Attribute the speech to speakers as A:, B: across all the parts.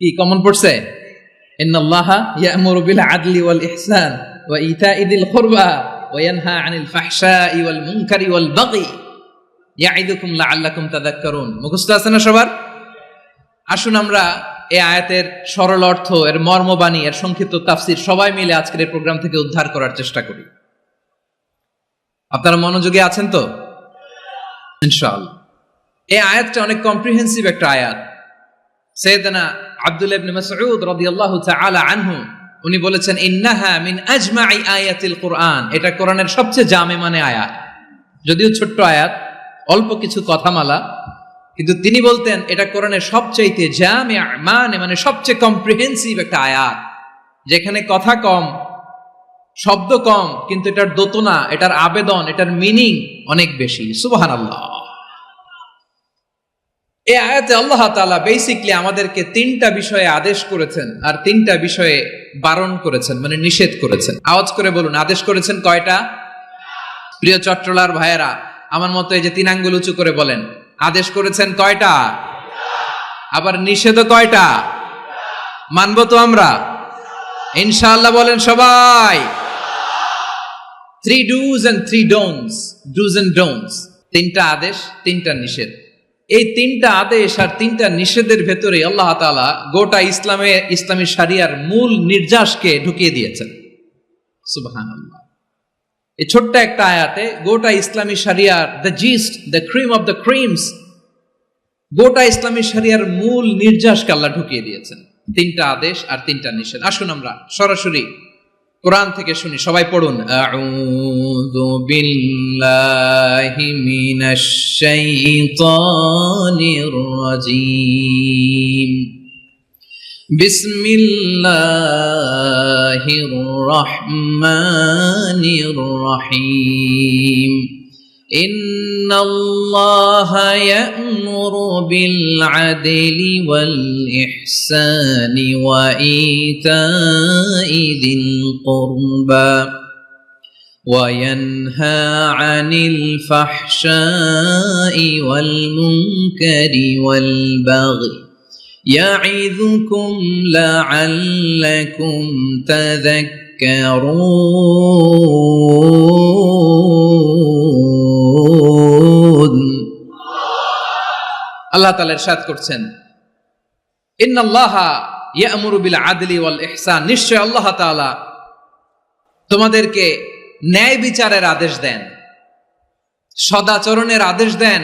A: কি কমন পড়ছে? ইন্নাল্লাহা ইয়া'মুরু বিল আদলি ওয়াল ইহসান ওয়া ইতাই যিল কুরবা ওয়া ইয়ানহা আনিল ফাহশাই ওয়াল মুনকারি ওয়াল বাগি ইয়াইদুকুম লাআল্লাকুম তাযাক্কারুন। মুখস্থ আছে না সবার? আসুন আমরা এই আয়াতের সরল অর্থ, এর মর্মবাণী, এর সংক্ষিপ্ত তাফসীর সবাই মিলে আজকের এই প্রোগ্রাম থেকে উদ্ধার করার চেষ্টা করি। আপনারা মনোযোগী আছেন তো? ইনশাআল্লাহ। এই আয়াতটা অনেক কম্প্রিহেন্সিভ একটা আয়াত। সাইয়েদনা আব্দুল্লাহ ইবনে মাসউদ রাদিয়াল্লাহু তাআলা আনহু উনি বলেছেন, ইন্নাহা মিন আজমাই আয়াতিল কুরআন। এটা কোরআনের সবচেয়ে জামে মানে আয়াত। যদিও ছোট্ট আয়াত, অল্প কিছু কথামালা, কিন্তু তিনি বলতেন এটা কোরআনের সবচাইতে জামে মানে সবচেয়ে কম্প্রিহেন্সিভ একটা আয়াত, যেখানে কথা কম, শব্দ কম, কিন্তু এটার দোতনা, এটার আবেদন, এটার মিনিং অনেক বেশি। সুবহানাল্লাহ। এই আয়াতে আল্লাহ তাআলা বেসিক্যালি আমাদেরকে তিনটা বিষয়ে আদেশ করেছেন আর তিনটা বিষয়ে বারণ করেছেন, মানে নিষেধ করেছেন। আওয়াজ করে বলুন, আদেশ করেছেন কয়টা? প্রিয় চট্টলার ভাইয়েরা, আমার মতো এই যে তিন আঙ্গুল উঁচু করে বলেন, আদেশ করেছেন কয়টা? আবার নিষেধও কয়টা? মানবো তো আমরা ইনশাআল্লাহ? বলেন সবাই। 3 do's and 3 don'ts, do's and don'ts, তিনটা আদেশ, তিনটা নিষেধ। এই তিনটা আদেশ আর তিনটা নিষেধের ভেতরে আল্লাহ তাআলা গোটা ইসলামী শরিয়ার মূল নির্যাসকে ঢুকিয়ে দিয়েছেন। সুবহানাল্লাহ। এই ছোট্ট একটা আয়াতে গোটা ইসলামী শরিয়ার, the gist, the cream of the creams, গোটা ইসলামী শরিয়ার মূল নির্যাসকে আল্লাহ ঢুকিয়ে দিয়েছেন। তিনটা আদেশ আর তিনটা নিষেধ। আসুন আমরা সরাসরি কোরআন থেকে শুনি, সবাই পড়ুন। আউযু বিল্লাহি মিনাশ শাইতানির রাজীম। বিসমিল্লাহির রহমানির রহিম। ইন্নাল্লাহা ইয়া'মুরু বিল আদলি ওয়াল ইহসানি ওয়া ইতাই যিল কুরবা ওয়া ইয়ানহা আনিল ফাহশাই ওয়াল মুনকারি ওয়াল বাগি ইয়াইযুকুম লাআল্লাকুম তাযাক্কারুন। আল্লাহ তাআলা ইরশাদ করছেন, ইন্নাল্লাহা ইয়া'মুরু বিল আদলি ওয়াল ইহসান। নিশ্চয় আল্লাহ তাআলা তোমাদেরকে ন্যায় বিচারের আদেশ দেন, সদাচরণের আদেশ দেন,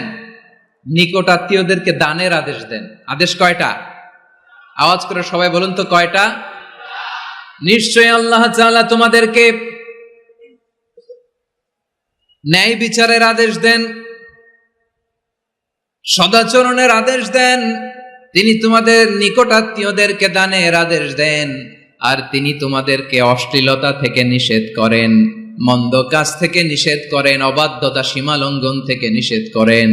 A: নিকট আত্মীয়দেরকে দানের আদেশ দেন। আদেশ কয়টা? আওয়াজ করে সবাই বলুন তো কয়টা? নিশ্চয় আল্লাহ তাআলা তোমাদেরকে ন্যায় বিচারের আদেশ দেন, সদাচরণের আদেশ দেন, তিনি তোমাদের নিকট আত্মীয়দেরকে দানের আদেশ দেন, আর তিনি তোমাদেরকে অশ্লীলতা থেকে নিষেধ করেন, মন্দ কাজ থেকে নিষেধ করেন, অবাধ্যতা সীমা লঙ্ঘন থেকে নিষেধ করেন।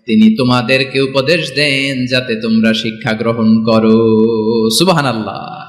A: তিনি তোমাদেরকে উপদেশ দেন যাতে তোমরা শিক্ষা গ্রহণ করো। সুবহানাল্লাহ।